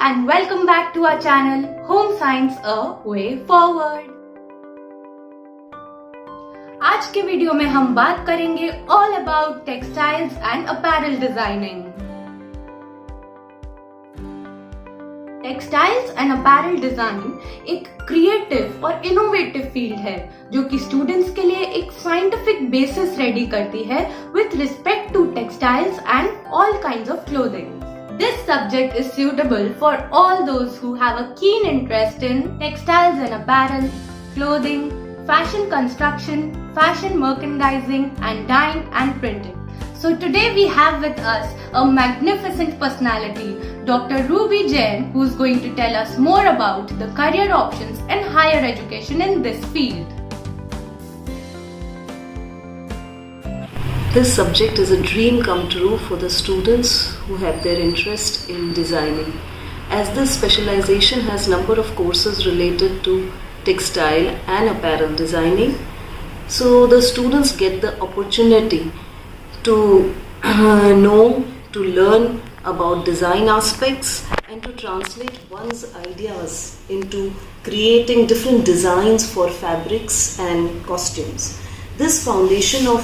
and welcome back to our channel Home Science A Way Forward। आज के video में हम बात करेंगे all about textiles and apparel designing. Textiles and apparel designing एक creative और इनोवेटिव फील्ड है जो कि स्टूडेंट्स के लिए एक साइंटिफिक बेसिस रेडी करती है with respect to textiles and all kinds of clothing. This subject is suitable for all those who have a keen interest in textiles and apparel, clothing, fashion construction, fashion merchandising, and dyeing and printing. So today we have with us a magnificent personality, Dr. Ruby Jain, who is going to tell us more about the career options and higher education in this field. This subject is a dream come true for the students who have their interest in designing, as this specialization has number of courses related to textile and apparel designing. So the students get the opportunity to learn about design aspects and to translate one's ideas into creating different designs for fabrics and costumes. This foundation of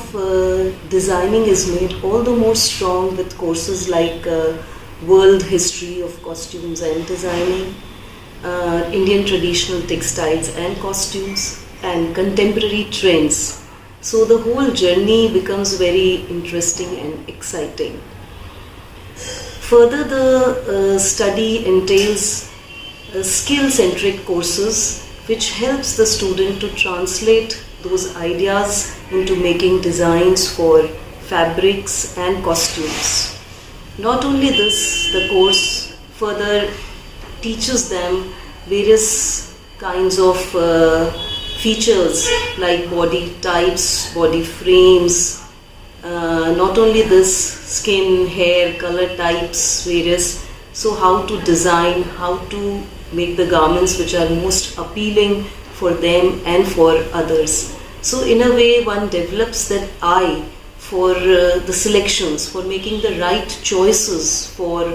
designing is made all the more strong with courses like World History of Costumes and Designing, Indian Traditional Textiles and Costumes, and Contemporary Trends. So the whole journey becomes very interesting and exciting. Further, the study entails skill-centric courses which helps the student to translate those ideas into making designs for fabrics and costumes. Not only this, the course further teaches them various kinds of features like body types, body frames, not only this, skin, hair, color types, various. So how to design, how to make the garments which are most appealing for them and for others. So in a way one develops that eye for the selections, for making the right choices for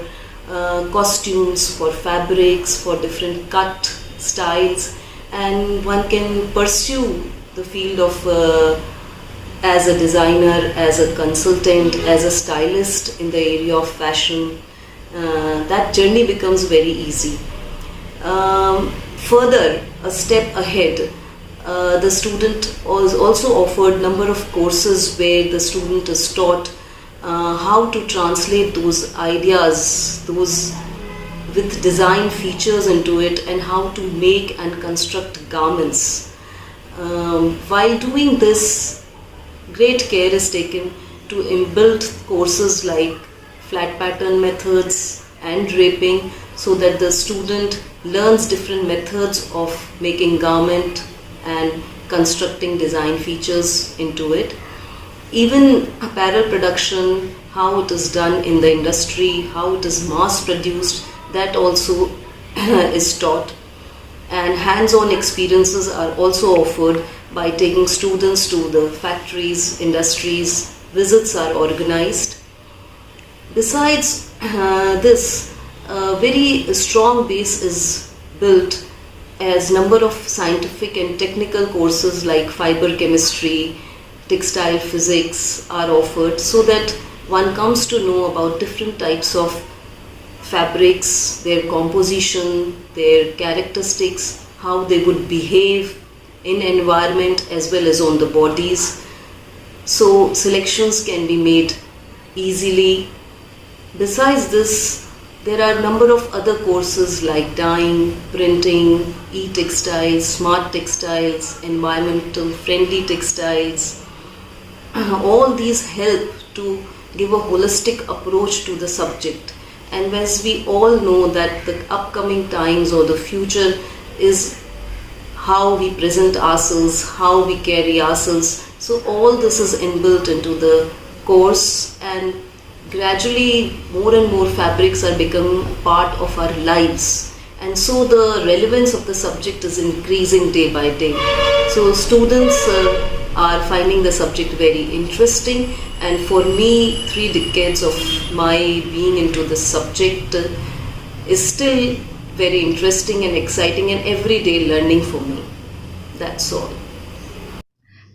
costumes, for fabrics, for different cut styles, and one can pursue the field of as a designer, as a consultant, as a stylist in the area of fashion. That journey becomes very easy. Further, a step ahead, the student is also offered number of courses where the student is taught how to translate those ideas, those with design features into it, and how to make and construct garments. While doing this, great care is taken to inbuilt courses like flat pattern methods and draping, so that the student learns different methods of making garment and constructing design features into it. Even apparel production, how it is done in the industry, how it is mass produced, that also is taught. And hands-on experiences are also offered by taking students to the factories, industries, visits are organized. Besides this, a very strong base is built as number of scientific and technical courses like fiber chemistry, textile physics are offered, so that one comes to know about different types of fabrics, their composition, their characteristics, how they would behave in environment as well as on the bodies. So selections can be made easily. Besides this, there are a number of other courses like dyeing, printing, e-textiles, smart textiles, environmental friendly textiles. All these help to give a holistic approach to the subject. And as we all know that the upcoming times or the future is how we present ourselves, how we carry ourselves. So all this is inbuilt into the course, and gradually more and more fabrics are becoming part of our lives, and so the relevance of the subject is increasing day by day. So students are finding the subject very interesting, and for me 3 decades of my being into this subject is still very interesting and exciting and everyday learning for me. That's all.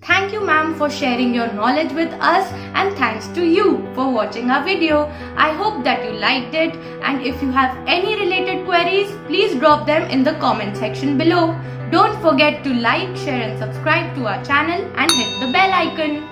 Thank you, ma'am, for sharing your knowledge with us, and thanks to you for watching our video. I hope that you liked it, and if you have any related queries, please drop them in the comment section below. Don't forget to like, share and subscribe to our channel and hit the bell icon.